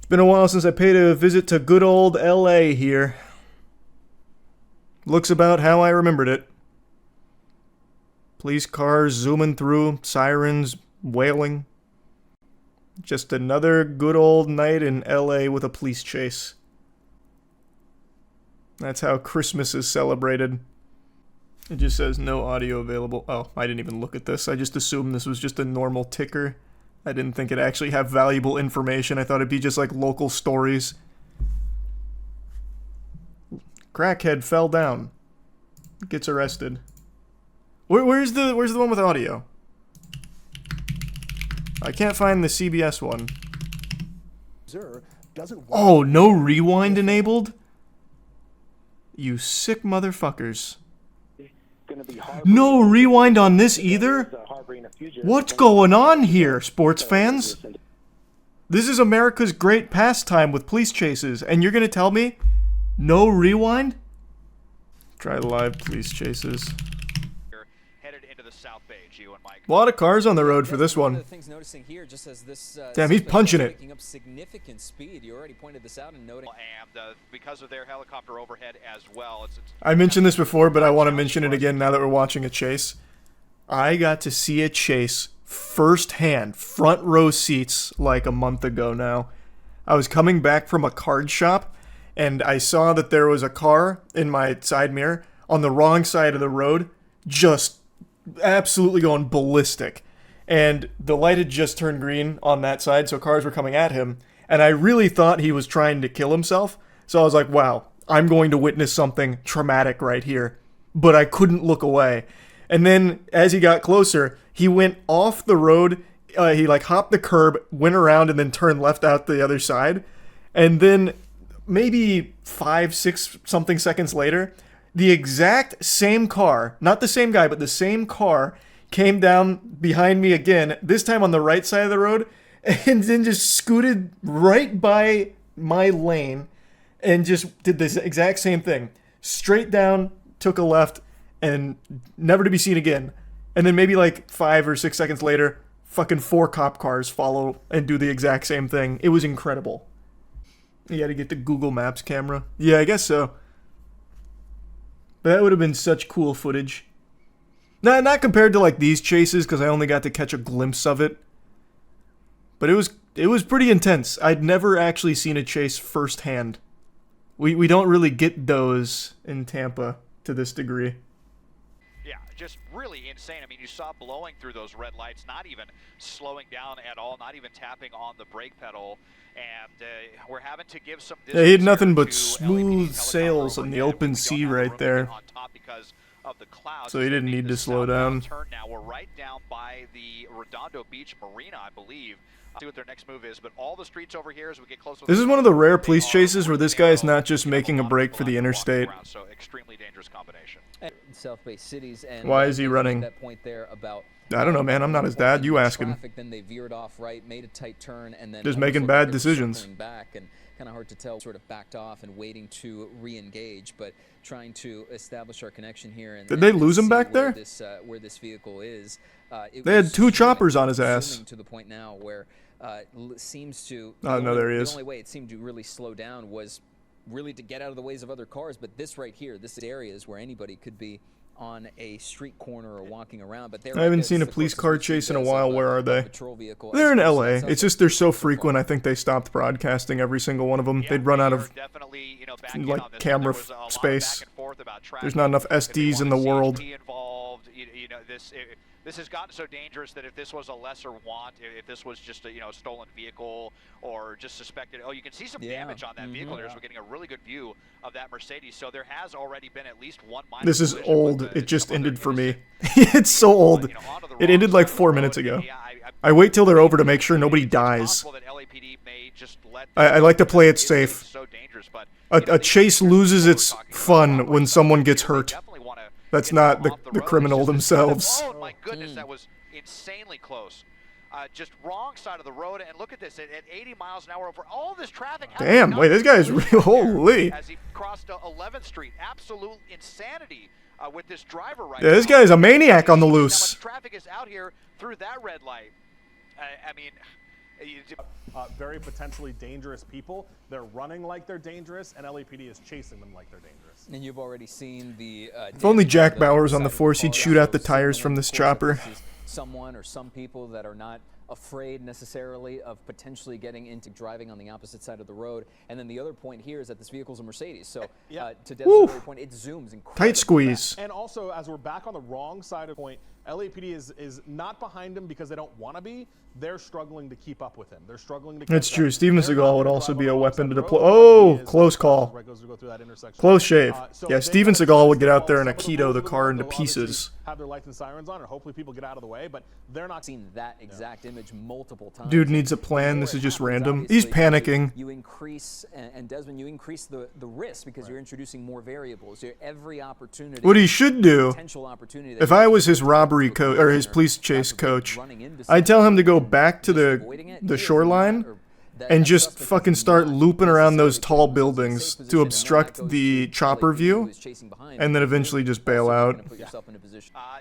It's been a while since I paid a visit to good old LA here. Looks about how I remembered it. Police cars zooming through, sirens wailing. Just another good old night in LA with a police chase. That's how Christmas is celebrated. It just says no audio available. Oh, I didn't even look at this. I just assumed this was just a normal ticker. I didn't think it'd actually have valuable information. I thought it'd be just like local stories. Crackhead fell down. Gets arrested. Where's the one with audio? I can't find the CBS one. Oh, no rewind enabled? You sick motherfuckers. No rewind on this either? What's going on here, sports fans? This is America's great pastime with police chases, and you're gonna tell me no rewind? Try live police chases. A lot of cars on the road for this one. Damn, he's punching it. Because of their helicopter overhead as well. I mentioned this before, but I want to mention it again now that we're watching a chase. I got to see a chase firsthand, front row seats, like a month ago now. I was coming back from a card shop, and I saw that there was a car in my side mirror on the wrong side of the road, just absolutely going ballistic. And the light had just turned green on that side, so cars were coming at him. And I really thought he was trying to kill himself. So I was like, wow, I'm going to witness something traumatic right here. But I couldn't look away. And then as he got closer, he went off the road. He like hopped the curb, went around, and then turned left out the other side. And then maybe 5, 6 something seconds later, the exact same car, not the same guy, but the same car came down behind me again, this time on the right side of the road, and then just scooted right by my lane and just did this exact same thing. Straight down, took a left, and never to be seen again. And then maybe like 5 or 6 seconds later, fucking 4 cop cars follow and do the exact same thing. It was incredible. You had to get the Google Maps camera. Yeah, I guess so. But that would have been such cool footage. Not compared to like these chases, because I only got to catch a glimpse of it. But it was pretty intense. I'd never actually seen a chase firsthand. We don't really get those in Tampa to this degree. Yeah, just really insane. I mean, you saw blowing through those red lights, not even slowing down at all, not even tapping on the brake pedal. And we're having to give some. They had nothing but smooth sails on the open sea right there. So he didn't need to slow down. Now we're right down by the Redondo Beach Marina, I believe. See what their next move is, but all the streets over here as we get closer. This is one of the rare police chases where this guy is not just making a break for the interstate. So extremely dangerous combination. South Bay cities, and why is he running? That point there about I don't know, man. I'm not his dad. You ask him. Then they veered off right, made a tight turn, and then just making bad decisions. Back and kind of hard to tell. Sort of backed off and waiting to re-engage, but trying to establish our connection here. And did they lose him back there? Where this vehicle is. They had 2 choppers on his ass. To the point now where seems to. Oh no, there he is. The only way it seemed to really slow down was really to get out of the ways of other cars. But this right here, this area is where anybody could be on a street corner or walking around. But I haven't seen a police car chase in a while. Where are they? They're in LA. It's just they're so frequent. I think they stopped broadcasting every single one of them. They'd run out of like camera space. There's not enough SDs in the world. This has gotten so dangerous that if this was a lesser want, if this was just a stolen vehicle or just suspected, you can see some damage on that vehicle here. So we're getting a really good view of that Mercedes. So there has already been at least one. This is old. It just ended for me. It's so old. It ended like 4 minutes ago. I wait till they're over to make sure nobody dies. I like to play it safe. A chase loses its fun when someone gets hurt. That's not the criminal themselves. Oh my goodness, that was insanely close. Just wrong side of the road, and look at this, at 80 miles an hour over all this traffic. Damn, wait, this guy's real, holy. As he crossed 11th Street, absolute insanity with this driver right now. Yeah, this guy's a maniac on the loose. Traffic is out here through that red light. I mean, very potentially dangerous people. They're running like they're dangerous, and LAPD is chasing them like they're dangerous. And you've already seen the. If only Jack Bauer's on the force, he'd shoot out the tires from this chopper. Someone or some people that are not afraid necessarily of potentially getting into driving on the opposite side of the road. And then the other point here is that this vehicle's a Mercedes. So to Des's point, it zooms incredibly tight squeeze. And also, as we're back on the wrong side of the point, LAPD is not behind him because they don't want to be. They're struggling to keep up with him. They're struggling to keep That's true. Steven They're Seagal not would gonna also drive be a on the weapon wrong to side of the deploy. road Oh, like he is close as call. Red goes to go through that intersection. Close shave. So Yeah, they Steven gotta Seagal would just get out there follow and some of the Aikido rules the of car into road. They'll obviously pieces. have their lights and sirens on, and hopefully people get out of the way. But they're not seen that exact image multiple times. Dude needs a plan. This is just random. He's panicking. You increase, and Desmond, you increase the risk because you're introducing more variables. Every opportunity. What he should do, potential opportunity that if I was his robbery coach or his police chase coach, I'd tell him to go back to the shoreline and just fucking start looping around those tall buildings to obstruct the chopper view, and then eventually just bail out.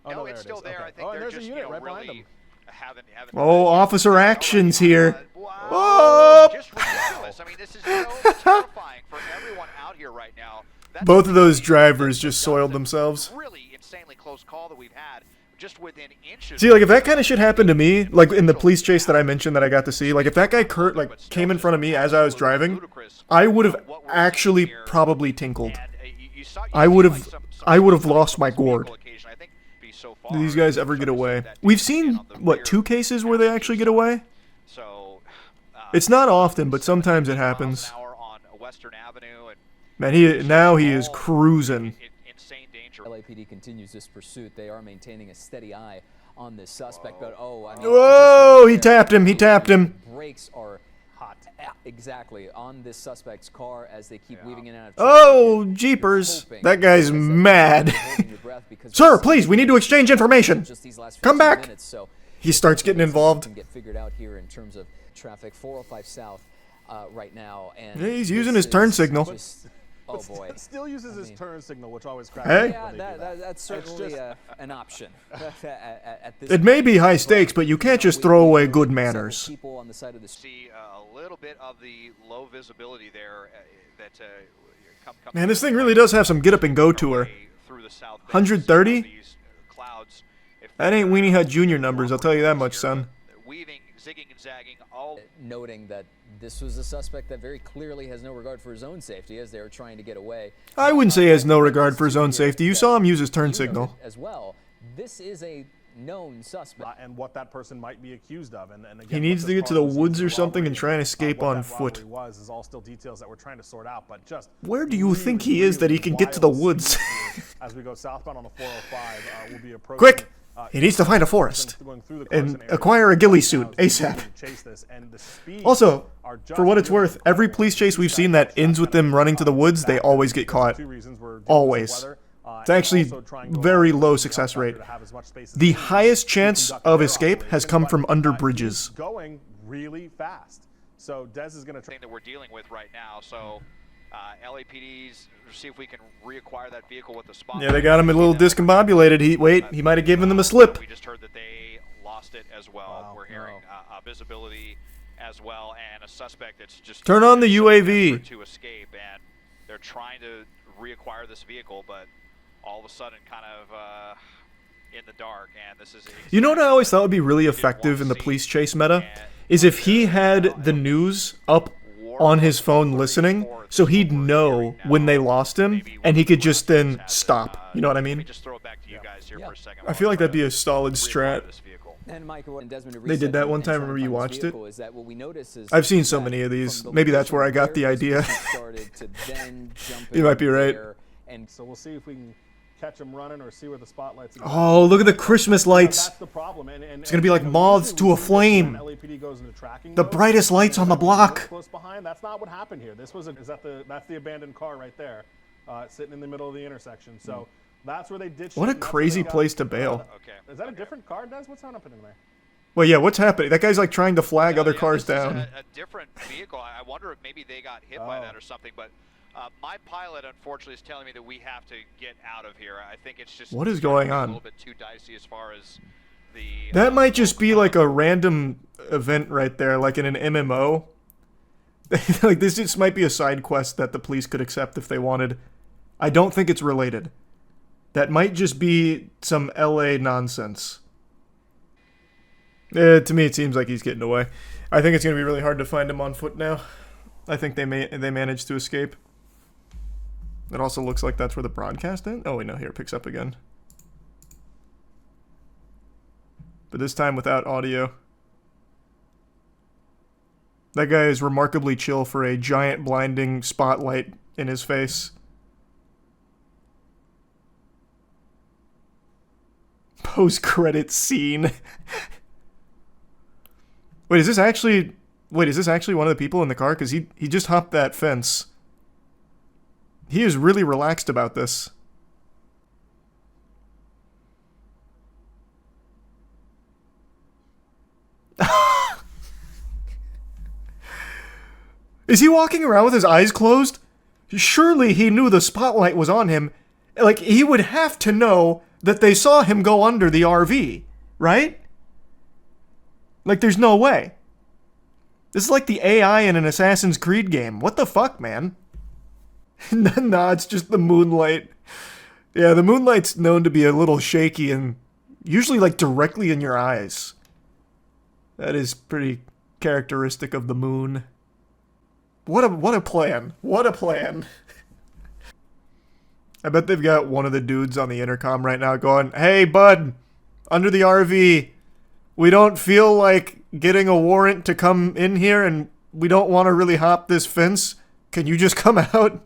No, it's still there. I think they're there's a just unit right behind really them. haven't. Oh, officer actions here. Wow. Just ridiculous. I mean, this is so terrifying for everyone out here right now. That's Both of those drivers just soiled themselves. Really insanely close call that we've had. Just within inches. See, like, if that kind of shit happened to me, like in the police chase that I mentioned that I got to see, like, if that guy came in front of me as I was driving, I would have actually probably tinkled. I would have lost my gourd. Do these guys ever get away? We've seen, what, 2 cases where they actually get away? It's not often, but sometimes it happens. Man, now he is cruising. LAPD continues this pursuit. They are maintaining a steady eye on this suspect, but I mean, whoa! He tapped him. He tapped him. Brakes are hot. Exactly on this suspect's car as they keep weaving in and out of. Oh, jeepers! That guy's mad. Sir, please, we need to exchange information. Come back. He starts getting involved. Can get figured out here in terms of traffic. 405 south right now, and yeah, he's using his turn signal. Oh boy! Still uses his turn signal, which always cracks Hey. me Yeah, up when they do that. that's certainly an option. At this It may be high stakes, but you can't just throw away good manners. People on the side of the See a little bit of the low visibility there. Man, this thing really does have some get up and go to her. 130? That ain't Weenie Hut Jr. numbers, I'll tell you that much, son. Weaving, zigging, and zagging. All noting that this was a suspect that very clearly has no regard for his own safety as they are trying to get away. I wouldn't say he has no regard for his own safety. You saw him use his turn signal. As well, this is a known suspect. And what that person might be accused of, and again, He needs to get to the woods or something and try and escape on foot. Is all still details that we're trying to sort out, but just Where do you think he is that he can get to the woods? As we go southbound on the 405, we'll be approaching. Quick! He needs to find a forest and acquire a ghillie suit ASAP. Also, for what it's worth, every police chase we've seen that ends with them running to the woods, they always get caught. Always. It's actually very low success rate. The highest chance of escape has come from under bridges. Going really fast. So Des is going to try that we're dealing with right now. So LAPD's see if we can reacquire that vehicle with the spot. Yeah, they got him a little discombobulated. He might have given them a slip. We just heard that they lost it as well. Wow, we're hearing visibility as well, and a suspect that's just turn on the UAV to escape, and they're trying to reacquire this vehicle, but all of a sudden, kind of in the dark. And this is you know what I always thought would be really effective in the police chase meta is if he had the news up on his phone listening, so he'd know when they lost him, and he could just then stop. You know what I mean? Just throw it back to you guys here for a second. I feel like that'd be a solid strat. And Michael and Desmond, They did that one time. Remember you watched it? Is that what we notice is I've seen so many of these. Maybe that's where I got the idea. You might be right. And so we'll see if we can catch them running or see where the spotlights are. Oh, look at the Christmas lights. That's the problem. It's going to be like moths to a flame. LAPD goes into tracking The mode, brightest lights on the block. Close behind. That's not what happened here. This was that's the abandoned car right there, sitting in the middle of the intersection. So that's where they ditched. What a it, and that's crazy where they got- place to bail. Okay. Is that a different car, Des? What's happening there? Well, yeah, what's happening? That guy's like trying to flag other Yeah, cars this is down. A different vehicle. I wonder if maybe they got hit by that or something. But my pilot, unfortunately, is telling me that we have to get out of here. I think it's just What is going a on? little bit too dicey as far as the. That might just be like a random event right there, like in an MMO. Like this just might be a side quest that the police could accept if they wanted. I don't think it's related. That might just be some LA nonsense. To me, it seems like he's getting away. I think it's going to be really hard to find him on foot now. I think they managed to escape. It also looks like that's where the broadcast ends. Oh wait, no, here it picks up again. But this time without audio. That guy is remarkably chill for a giant blinding spotlight in his face. Post-credit scene. Wait, is this actually one of the people in the car? Because he just hopped that fence. He is really relaxed about this. Is he walking around with his eyes closed? Surely he knew the spotlight was on him. Like, he would have to know that they saw him go under the RV, right? Like, there's no way. This is like the AI in an Assassin's Creed game. What the fuck, man? Nah, it's just the moonlight. Yeah, the moonlight's known to be a little shaky and usually, like, directly in your eyes. That is pretty characteristic of the moon. What a plan. What a plan. I bet they've got one of the dudes on the intercom right now going, "Hey, bud, under the RV, we don't feel like getting a warrant to come in here and we don't want to really hop this fence. Can you just come out?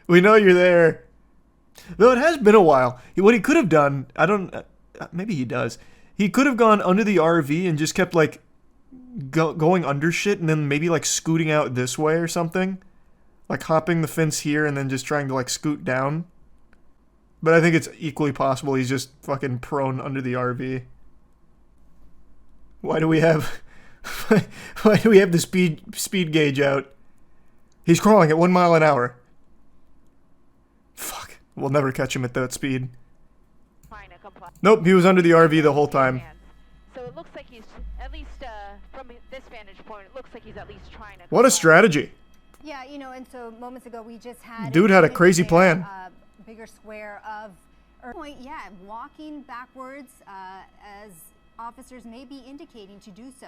We know you're there." Though it has been a while. What he could have done, maybe he does. He could have gone under the RV and just kept like going under shit and then maybe like scooting out this way or something. Like hopping the fence here and then just trying to like scoot down. But I think it's equally possible he's just fucking prone under the RV. Why do we have the speed gauge out? He's crawling at 1 mile an hour. Fuck. We'll never catch him at that speed. Nope, he was under the RV the whole time. So it looks like he's, at least from this vantage point, it looks like he's at least trying to... What a strategy. Yeah, you know, and so moments ago we just had... Dude had a crazy plan. Bigger square of... Point, yeah, walking backwards as officers may be indicating to do so.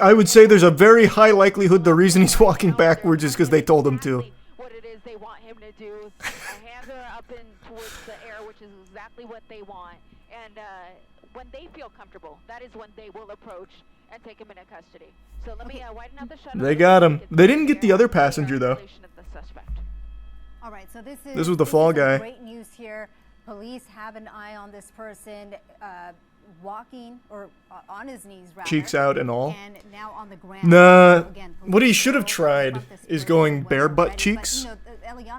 I would say there's a very high likelihood the reason he's walking backwards is because they told him to. What it is they want him to do. Hands are up and towards the air, which is exactly what they want. And when they feel comfortable, that is when they will approach and take him into custody. So let me widen out the shutter. They got him. They didn't get the other passenger though. All right, so this was the fall guy. Great news here. Police have an eye on this person, walking or on his knees, rather, cheeks out and all. And now on the ground. Nah, again, what he should have tried is going bare butt cheeks.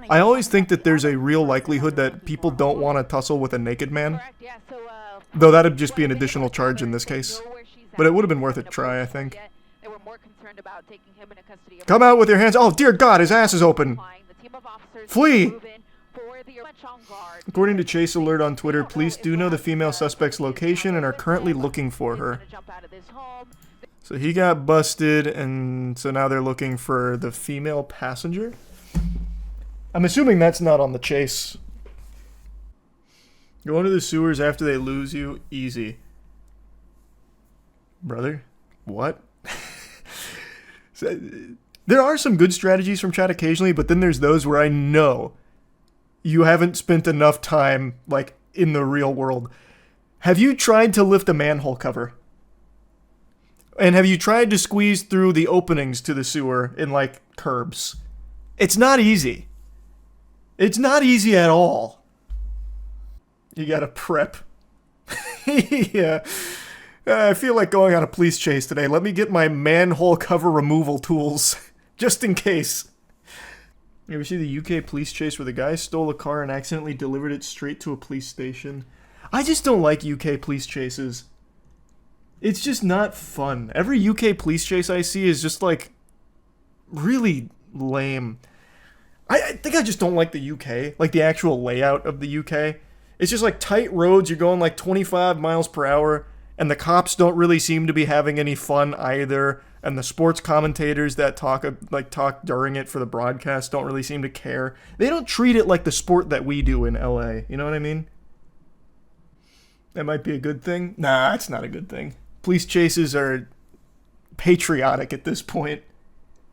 I always think that there's a real likelihood that people don't want to tussle with a naked man. Though that'd just be an additional charge in this case. But it would have been worth a try, I think. Come out with your hands. Oh, dear God, his ass is open. Flee! According to Chase Alert on Twitter, police do know the female suspect's location and are currently looking for her. So he got busted, and so now they're looking for the female passenger? I'm assuming that's not on the chase. Go into the sewers after they lose you. Easy. Brother? What? There are some good strategies from chat occasionally, but then there's those where I know you haven't spent enough time, like, in the real world. Have you tried to lift a manhole cover? And have you tried to squeeze through the openings to the sewer in, like, curbs? It's not easy. It's not easy at all. You gotta prep. Yeah. I feel like going on a police chase today. Let me get my manhole cover removal tools. Just in case. You ever see the UK police chase where the guy stole a car and accidentally delivered it straight to a police station? I just don't like UK police chases. It's just not fun. Every UK police chase I see is just like really lame. I think I just don't like the UK. Like the actual layout of the UK. It's just like tight roads. You're going like 25 miles per hour, and the cops don't really seem to be having any fun either. And the sports commentators that talk during it for the broadcast don't really seem to care. They don't treat it like the sport that we do in LA. You know what I mean? That might be a good thing. Nah, it's not a good thing. Police chases are patriotic at this point.